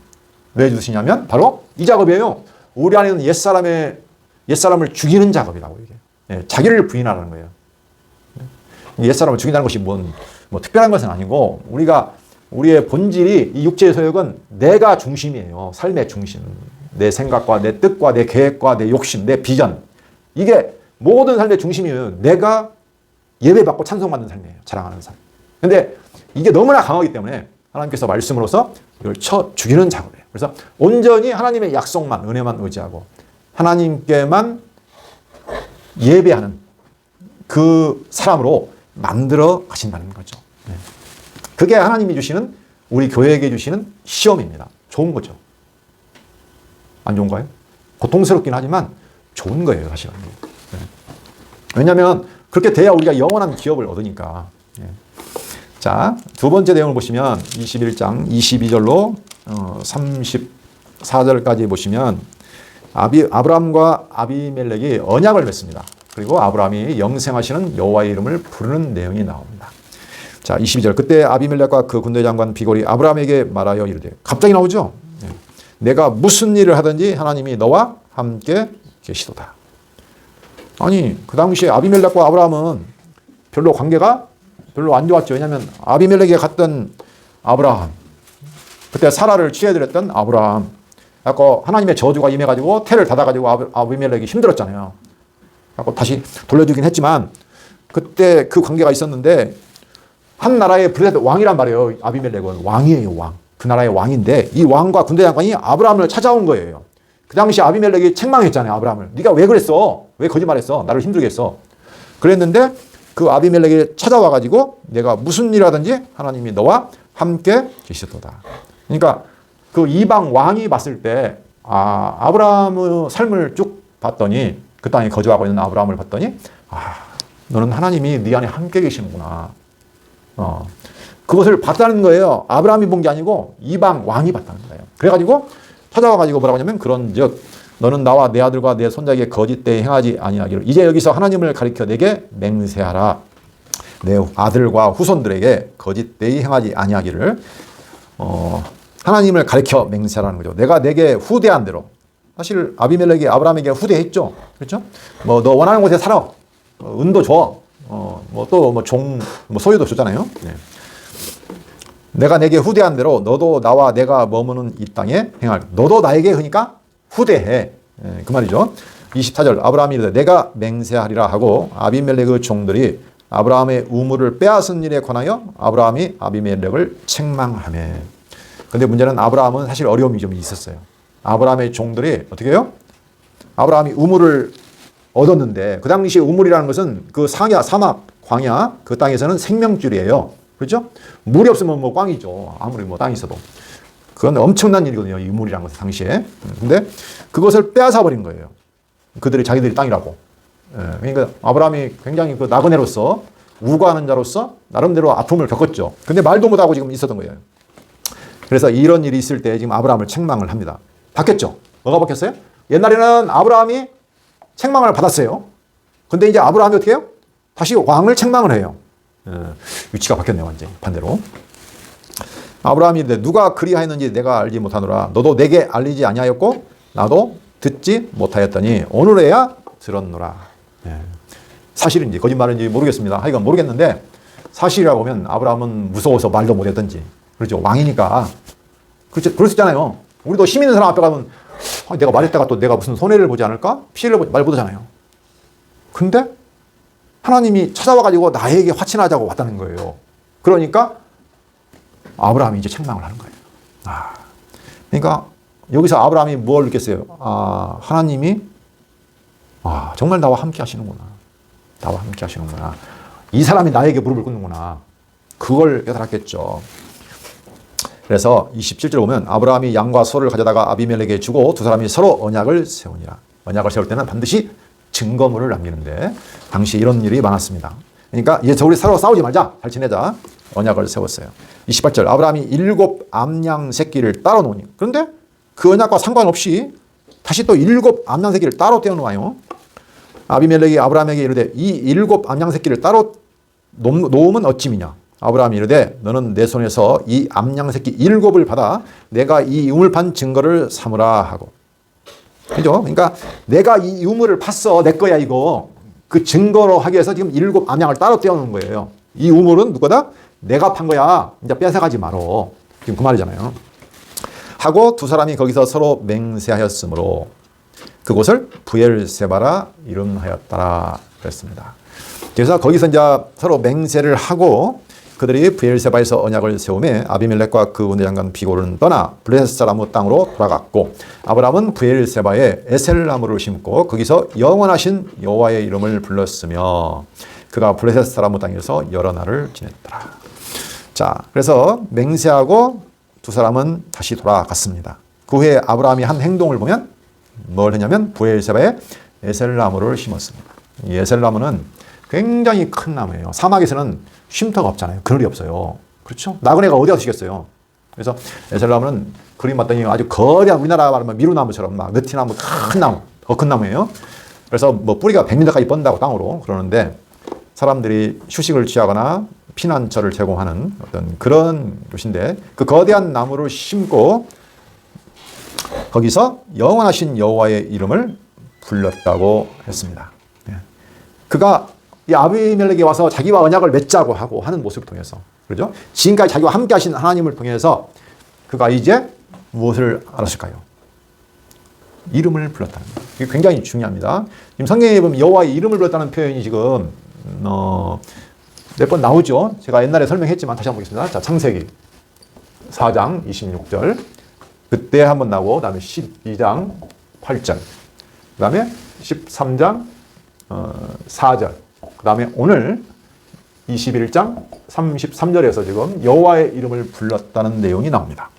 왜 두시냐면, 바로 이 작업이에요. 우리 안에 있는 옛사람을 죽이는 작업이라고, 이게. 자기를 부인하라는 거예요. 옛사람을 죽인다는 것이 뭐 특별한 것은 아니고, 우리의 본질이 이 육체의 소욕은 내가 중심이에요. 삶의 중심. 내 생각과 내 뜻과 내 계획과 내 욕심, 내 비전. 이게 모든 삶의 중심이에요. 내가 예배받고 찬송받는 삶이에요. 자랑하는 삶. 근데 이게 너무나 강하기 때문에 하나님께서 말씀으로서 이걸 쳐 죽이는 작업이에요. 그래서 온전히 하나님의 약속만, 은혜만 의지하고 하나님께만 예배하는 그 사람으로 만들어 가신다는 거죠. 그게 하나님이 주시는, 우리 교회에게 주시는 시험입니다. 좋은 거죠. 안 좋은가요? 고통스럽긴 하지만 좋은 거예요, 사실은. 네. 왜냐하면 그렇게 돼야 우리가 영원한 기업을 얻으니까. 네. 자, 두 번째 내용을 보시면 21장 22절로 34절까지 보시면 아브라함과 아비멜렉이 언약을 맺습니다. 그리고 아브라함이 영생하시는 여호와의 이름을 부르는 내용이 나옵니다. 자, 22절. 그때 아비멜렉과 그 군대 장관 비골이 아브라함에게 말하여 이르되, 갑자기 나오죠. 네. 내가 무슨 일을 하든지 하나님이 너와 함께 계시도다. 아니, 그 당시에 아비멜렉과 아브라함은 별로 관계가 별로 안 좋았죠. 왜냐하면 아비멜렉에 갔던 아브라함, 그때 사라를 취해드렸던 아브라함, 아까 하나님의 저주가 임해가지고 태를 닫아가지고 아비멜렉이 힘들었잖아요. 아까 다시 돌려주긴 했지만 그때 그 관계가 있었는데, 한 나라의 블레셋 왕이란 말이에요. 아비멜렉은 왕이에요, 왕. 그 나라의 왕인데 이 왕과 군대 장관이 아브라함을 찾아온 거예요. 그 당시 아비멜렉이 책망했잖아요, 아브라함을. 네가 왜 그랬어? 왜 거짓말했어? 나를 힘들게 했어. 그랬는데 그 아비멜렉이 찾아와가지고 내가 무슨 일 하든지 하나님이 너와 함께 계시도다. 그러니까 그 이방 왕이 봤을 때 아브라함의 삶을 쭉 봤더니, 그 땅에 거주하고 있는 아브라함을 봤더니 너는 하나님이 네 안에 함께 계시는구나. 그것을 봤다는 거예요. 아브라함이 본 게 아니고 이방 왕이 봤다는 거예요. 그래가지고 찾아와가지고 뭐라고 하냐면, 그런즉 너는 나와 내 아들과 내 손자에게 거짓되이 행하지 아니하기를, 이제 여기서 하나님을 가리켜 내게 맹세하라. 내 아들과 후손들에게 거짓되이 행하지 아니하기를 하나님을 가리켜 맹세하라는 거죠. 내가 내게 후대한 대로. 사실 아비멜렉이 아브라함에게 후대했죠. 그렇죠? 뭐 너 원하는 곳에 살아. 은도 줘. 소유도 줬잖아요. 네. 내가 내게 후대한 대로 너도 나와 내가 머무는 이 땅에 행할. 너도 나에게 그러니까 후대해. 네, 그 말이죠. 24절. 아브라함이 이르되 내가 맹세하리라 하고 아비멜렉의 종들이 아브라함의 우물을 빼앗은 일에 관하여 아브라함이 아비멜렉을 책망하며. 근데 문제는 아브라함은 사실 어려움이 좀 있었어요. 아브라함의 종들이 어떻게 해요? 아브라함이 우물을 얻었는데, 그 당시에 우물이라는 것은 그 사막, 광야, 그 땅에서는 생명줄이에요. 그렇죠? 물이 없으면 뭐 꽝이죠. 아무리 뭐 땅이 있어도. 그건 엄청난 일이거든요, 이 우물이라는 것은 당시에. 근데 그것을 빼앗아 버린 거예요. 자기들이 땅이라고. 그러니까 아브라함이 굉장히 그 나그네로서, 우고하는 자로서 나름대로 아픔을 겪었죠. 근데 말도 못하고 지금 있었던 거예요. 그래서 이런 일이 있을 때 지금 아브라함을 책망을 합니다. 바뀌었죠? 뭐가 바뀌었어요? 옛날에는 아브라함이 책망을 받았어요. 근데 이제 아브라함이 어떻게 해요? 다시 왕을 책망을 해요. 위치가 바뀌었네요, 완전히. 반대로. 아브라함이 누가 그리하였는지 내가 알지 못하노라. 너도 내게 알리지 아니하였고 나도 듣지 못하였더니 오늘에야 들었노라. 사실인지 거짓말인지 모르겠습니다. 하여간 모르겠는데, 사실이라고 보면 아브라함은 무서워서 말도 못했던지, 그렇죠, 왕이니까. 그렇죠, 그럴 수 있잖아요. 우리도 힘 있는 사람 앞에 가면 내가 말했다가 또 내가 무슨 손해를 보지 않을까? 피해를 말 못하잖아요. 근데 하나님이 찾아와가지고 나에게 화친하자고 왔다는 거예요. 그러니까 아브라함이 이제 책망을 하는 거예요. 그러니까 여기서 아브라함이 뭘 느꼈어요? 하나님이 정말 나와 함께 하시는구나. 나와 함께 하시는구나. 이 사람이 나에게 무릎을 꿇는구나. 그걸 깨달았겠죠. 그래서 27절 보면 아브라함이 양과 소를 가져다가 아비멜렉에게 주고 두 사람이 서로 언약을 세우니라. 언약을 세울 때는 반드시 증거물을 남기는데 당시 이런 일이 많았습니다. 그러니까 이제 우리 서로 싸우지 말자, 잘 지내자. 언약을 세웠어요. 28절. 아브라함이 7 암양 새끼를 따로 놓으니. 그런데 그 언약과 상관없이 다시 또 7 암양 새끼를 따로 떼어놓아요. 아비멜렉이 아브라함에게 이르되 이 7 암양 새끼를 따로 놓으면 어찌미냐. 아브라함이 이르되 너는 내 손에서 이 암양 새끼 7을 받아 내가 이 우물 판 증거를 삼으라 하고. 그죠? 그러니까 내가 이 우물을 팠어. 내 거야 이거. 그 증거로 하기 위해서 지금 7 암양을 따로 떼어놓은 거예요. 이 우물은 누구다? 내가 판 거야. 이제 뺏어가지 말어. 지금 그 말이잖아요. 하고 두 사람이 거기서 서로 맹세하였으므로 그곳을 부엘세바라 이름하였더라 그랬습니다. 그래서 거기서 이제 서로 맹세를 하고 그들이 부엘세바에서 언약을 세우며 아비멜렉과 그 군대 장관 비골은 떠나 블레셋 사람의 땅으로 돌아갔고 아브라함은 부엘세바에 에셀나무를 심고 거기서 영원하신 여호와의 이름을 불렀으며 그가 블레셋 사람의 땅에서 여러 날을 지냈더라. 자, 그래서 맹세하고 두 사람은 다시 돌아갔습니다. 그 후에 아브라함이 한 행동을 보면 뭘 했냐면 브엘세바에 에셀나무를 심었습니다. 이 에셀나무는 굉장히 큰 나무예요. 사막에서는 쉼터가 없잖아요. 그늘이 없어요. 그렇죠? 나그네가 어디 가서 쉬겠어요. 그래서 에셀나무는 그림 봤더니 아주 거대한 우리나라 말하면 미루나무처럼 막 느티나무 큰 나무, 더 큰 나무예요. 그래서 뭐 뿌리가 100m까지 뻗는다고 땅으로 그러는데 사람들이 휴식을 취하거나 피난처를 제공하는 어떤 그런 곳인데 그 거대한 나무를 심고 거기서 영원하신 여호와의 이름을 불렀다고 했습니다. 그가 이 아비멜렉에 와서 자기와 언약을 맺자고 하고 하는 모습을 통해서 그렇죠? 지금까지 자기와 함께 하신 하나님을 통해서 그가 이제 무엇을 알았을까요? 이름을 불렀다는 거예요. 이게 굉장히 중요합니다. 지금 성경에 보면 여호와의 이름을 불렀다는 표현이 지금 몇 번 나오죠. 제가 옛날에 설명했지만 다시 한번 보겠습니다. 자, 창세기 4장 26절 그때 한번 나오고 그 다음에 12장 8절 그 다음에 13장 4절 그 다음에 오늘 21장 33절에서 지금 여호와의 이름을 불렀다는 내용이 나옵니다.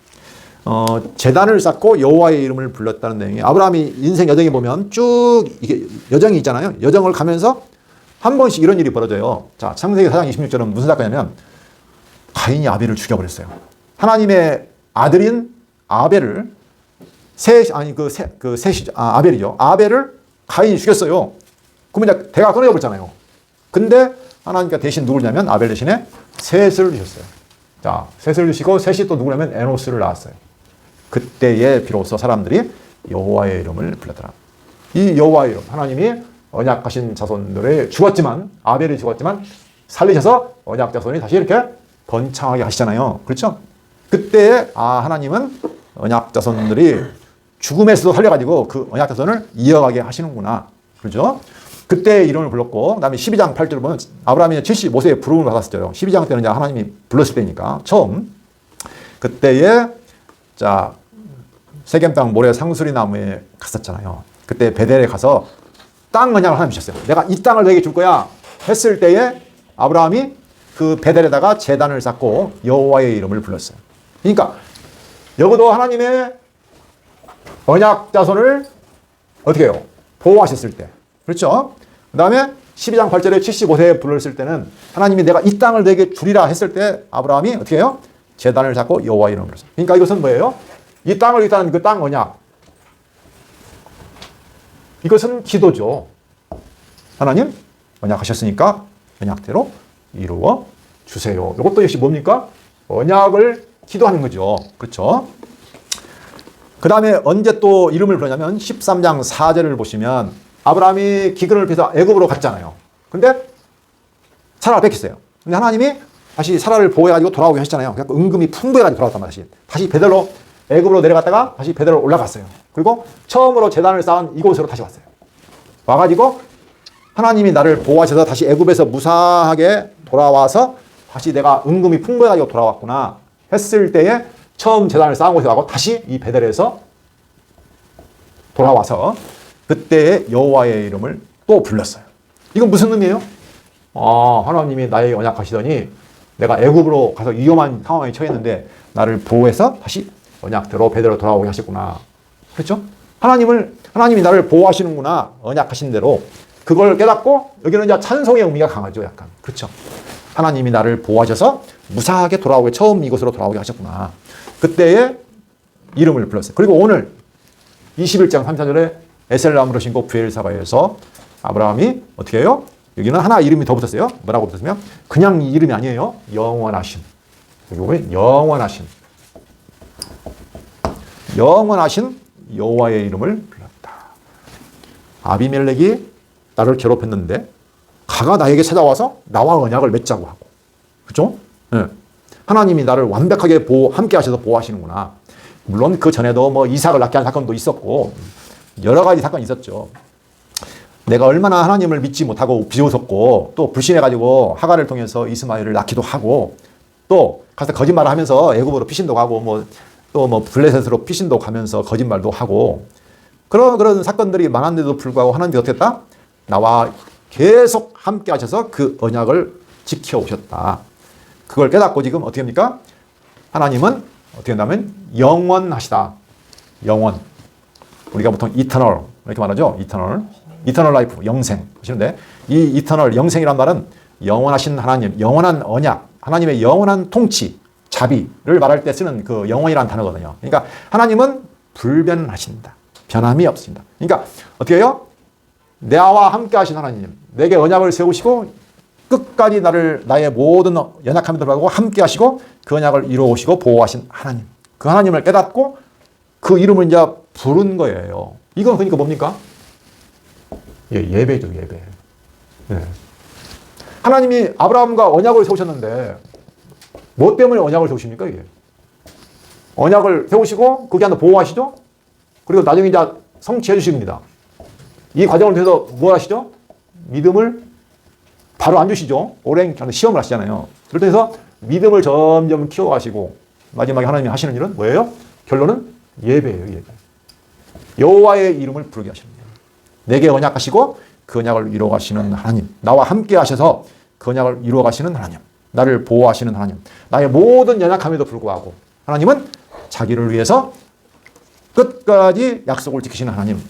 제단을 쌓고 여호와의 이름을 불렀다는 내용이 아브라함이 인생 여정에 보면 쭉 이게 여정이 있잖아요. 여정을 가면서 한 번씩 이런 일이 벌어져요. 자, 창세기 4장 26절은 무슨 사건이냐면 가인이 아벨을 죽여버렸어요. 하나님의 아들인 아벨을 아벨이죠. 아벨을 가인이 죽였어요. 그러면 이제 대가 끊어버렸잖아요. 근데 하나님께서 대신 누굴 주냐면 아벨 대신에 셋을 주셨어요. 자, 셋을 주시고 셋이 또 누구냐면 에노스를 낳았어요. 그때에 비로소 사람들이 여호와의 이름을 불렀더라. 이 여호와의 이름, 하나님이 언약하신 자손들을 죽었지만 아벨이 죽었지만 살리셔서 언약 자손이 다시 이렇게 번창하게 하시잖아요. 그렇죠? 그때에 하나님은 언약 자손들이 죽음에서도 살려가지고 그 언약 자손을 이어가게 하시는구나. 그렇죠? 그때 이름을 불렀고 그다음에 12장 8절을 보면 아브라함이 75세에 부름을 받았었죠. 12장 때는 이제 하나님이 불렀을 때니까 처음 그때에 자 세겜 땅 모래 상수리 나무에 갔었잖아요. 그때 베델에 가서 땅 언약을 하나님 주셨어요. 내가 이 땅을 너에게 줄 거야 했을 때에 아브라함이 그 베델에다가 제단을 쌓고 여호와의 이름을 불렀어요. 그러니까 여기도 하나님의 언약 자손을 어떻게 해요? 보호하셨을 때. 그렇죠? 그 다음에 12장 8절에 75세에 불렀을 때는 하나님이 내가 이 땅을 너에게 주리라 했을 때 아브라함이 어떻게 해요? 제단을 쌓고 여호와의 이름을 불렀어요. 그러니까 이것은 뭐예요? 이 땅을 위하는 그 땅 언약. 이것은 기도죠. 하나님 언약하셨으니까 언약대로 이루어 주세요. 이것도 역시 뭡니까? 언약을 기도하는 거죠. 그렇죠? 그 다음에 언제 또 이름을 부르냐면 13장 4절을 보시면 아브라함이 기근을 피해서 애굽으로 갔잖아요. 근데 사라가 뺏겼어요. 근데 하나님이 다시 사라를 보호해가지고 돌아오게 하셨잖아요. 그래서 은금이 풍부해가지고 돌아왔단 말이에요. 다시 베델로 애굽으로 내려갔다가 다시 베델로 올라갔어요. 그리고 처음으로 제단을 쌓은 이곳으로 다시 왔어요. 와가지고 하나님이 나를 보호하셔서 다시 애굽에서 무사하게 돌아와서 다시 내가 은금이 풍부해가지고 돌아왔구나 했을 때에 처음 제단을 쌓은 곳에 가고 다시 이 베델에서 돌아와서 그때의 여호와의 이름을 또 불렀어요. 이건 무슨 의미예요? 하나님이 나에게 언약하시더니 내가 애굽으로 가서 위험한 상황에 처했는데 나를 보호해서 다시 언약대로 베델로 돌아오게 하셨구나. 그렇죠? 하나님이 나를 보호하시는구나. 언약하신 대로. 그걸 깨닫고 여기는 이제 찬송의 의미가 강하죠. 약간. 그렇죠? 하나님이 나를 보호하셔서 무사하게 돌아오게 처음 이곳으로 돌아오게 하셨구나. 그때의 이름을 불렀어요. 그리고 오늘 21장 3절에 에셀나무를 심고 브엘사바에서 아브라함이 어떻게 해요? 여기는 하나 이름이 더 붙었어요. 뭐라고 붙었으면 그냥 이름이 아니에요. 영원하신. 여기 보면 영원하신 여호와의 이름을 불렀다. 아비멜렉이 나를 괴롭혔는데 가가 나에게 찾아와서 나와 언약을 맺자고 하고. 그렇죠? 네. 하나님이 나를 완벽하게 함께 하셔서 보호하시는구나. 물론 그 전에도 뭐 이삭을 낳게 한 사건도 있었고 여러 가지 사건이 있었죠. 내가 얼마나 하나님을 믿지 못하고 비웃었고 또 불신해가지고 하갈을 통해서 이스마엘을 낳기도 하고 또 가서 거짓말을 하면서 애굽으로 피신도 가고 또 블레셋으로 피신도 가면서 거짓말도 하고 그런 사건들이 많았는데도 불구하고 하나님이 어떻게 했다? 나와 계속 함께 하셔서 그 언약을 지켜오셨다. 그걸 깨닫고 지금 어떻게 합니까? 하나님은 어떻게 한다면 영원하시다. 영원. 우리가 보통 이터널 이렇게 말하죠. 이터널 라이프, 영생 하시는데 이 이터널 영생이란 말은 영원하신 하나님, 영원한 언약, 하나님의 영원한 통치, 자비를 말할 때 쓰는 그 영원이라는 단어거든요. 그러니까 하나님은 불변하신다. 변함이 없습니다. 그러니까 어떻게 해요? 나와 함께 하신 하나님, 내게 언약을 세우시고 끝까지 나의 모든 연약함에도 불구하고 함께 하시고 그 언약을 이루어오시고 보호하신 하나님. 그 하나님을 깨닫고 그 이름을 이제 부른 거예요. 이건 그러니까 뭡니까? 예배죠, 예배. 네. 하나님이 아브라함과 언약을 세우셨는데 뭐 때문에 언약을 세우십니까, 이게? 언약을 세우시고 거기 안에 보호하시죠? 그리고 나중에 이제 성취해 주십니다. 이 과정을 통해서 뭘 하시죠? 믿음을 바로 안 주시죠. 오랜 시험을 하시잖아요. 그렇게 해서 믿음을 점점 키워가시고 마지막에 하나님이 하시는 일은 뭐예요? 결론은 예배예요, 예배. 여호와의 이름을 부르게 하시는 거예요. 내게 언약하시고 그 언약을 이루어가시는 하나님, 나와 함께 하셔서 그 언약을 이루어가시는 하나님, 나를 보호하시는 하나님, 나의 모든 연약함에도 불구하고 하나님은 자기를 위해서 끝까지 약속을 지키시는 하나님.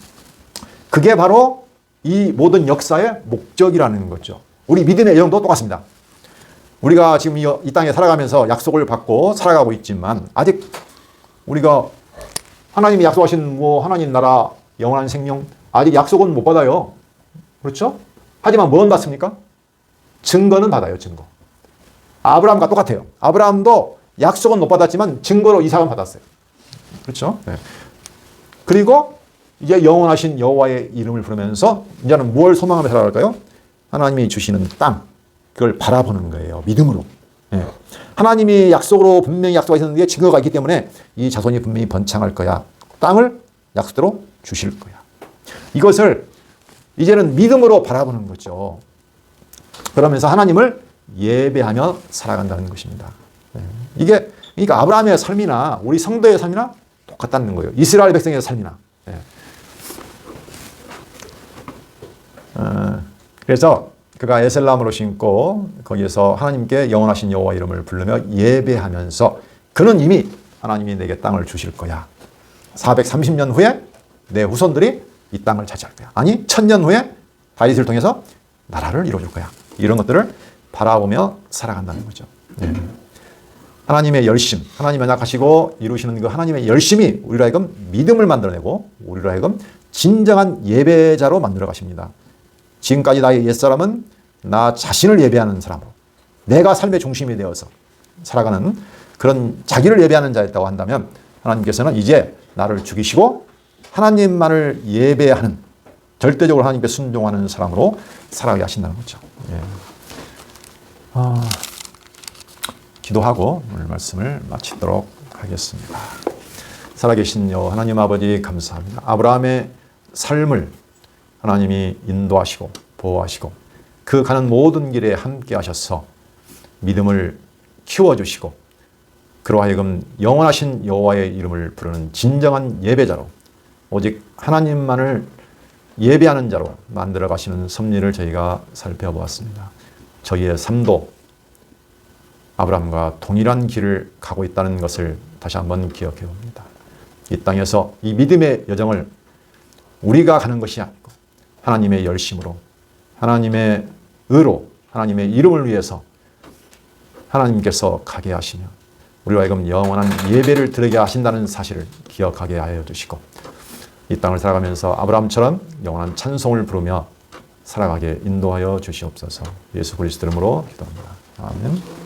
그게 바로 이 모든 역사의 목적이라는 거죠. 우리 믿음의 여정도 똑같습니다. 우리가 지금 이 땅에 살아가면서 약속을 받고 살아가고 있지만 아직 우리가 하나님이 약속하신 하나님 나라 영원한 생명 아직 약속은 못 받아요. 그렇죠? 하지만 뭔 받습니까? 증거는 받아요. 증거. 아브라함과 똑같아요. 아브라함도 약속은 못 받았지만 증거로 이삭은 받았어요. 그렇죠? 네. 그리고 이제 영원하신 여호와의 이름을 부르면서 이제는 무엇을 소망하며 살아갈까요? 하나님이 주시는 땅, 그걸 바라보는 거예요. 믿음으로. 네. 하나님이 약속으로 분명히 약속하셨는데 증거가 있기 때문에 이 자손이 분명히 번창할 거야. 땅을 약속대로 주실 거야. 이것을 이제는 믿음으로 바라보는 거죠. 그러면서 하나님을 예배하며 살아간다는 것입니다. 네. 이게 그러니까 아브라함의 삶이나 우리 성도의 삶이나 똑같다는 거예요. 이스라엘 백성의 삶이나. 네. 그래서 그가 에셀람으로 신고 거기에서 하나님께 영원하신 여호와 이름을 부르며 예배하면서 그는 이미 하나님이 내게 땅을 주실 거야. 430년 후에 내 후손들이 이 땅을 차지할 거야. 아니 1000년 후에 다윗을 통해서 나라를 이루어줄 거야. 이런 것들을 바라보며 살아간다는 거죠. 네. 하나님의 열심, 하나님 연약하시고 이루시는 그 하나님의 열심이 우리로 하여금 믿음을 만들어내고 우리로 하여금 진정한 예배자로 만들어 가십니다. 지금까지 나의 옛사람은 나 자신을 예배하는 사람으로 내가 삶의 중심이 되어서 살아가는 그런 자기를 예배하는 자였다고 한다면 하나님께서는 이제 나를 죽이시고 하나님만을 예배하는 절대적으로 하나님께 순종하는 사람으로 살아가게 하신다는 거죠. 예. 기도하고 오늘 말씀을 마치도록 하겠습니다. 살아계신 여호와 하나님 아버지 감사합니다. 아브라함의 삶을 하나님이 인도하시고 보호하시고 그 가는 모든 길에 함께 하셔서 믿음을 키워주시고 그로 하여금 영원하신 여호와의 이름을 부르는 진정한 예배자로 오직 하나님만을 예배하는 자로 만들어 가시는 섭리를 저희가 살펴보았습니다. 저희의 삶도 아브라함과 동일한 길을 가고 있다는 것을 다시 한번 기억해 봅니다. 이 땅에서 이 믿음의 여정을 우리가 가는 것이 아니고 하나님의 열심으로 하나님의 의로 하나님의 이름을 위해서 하나님께서 가게 하시며 우리와 하여금 영원한 예배를 드리게 하신다는 사실을 기억하게 하여 주시고 이 땅을 살아가면서 아브라함처럼 영원한 찬송을 부르며 살아가게 인도하여 주시옵소서. 예수 그리스도 이름으로 기도합니다. 아멘.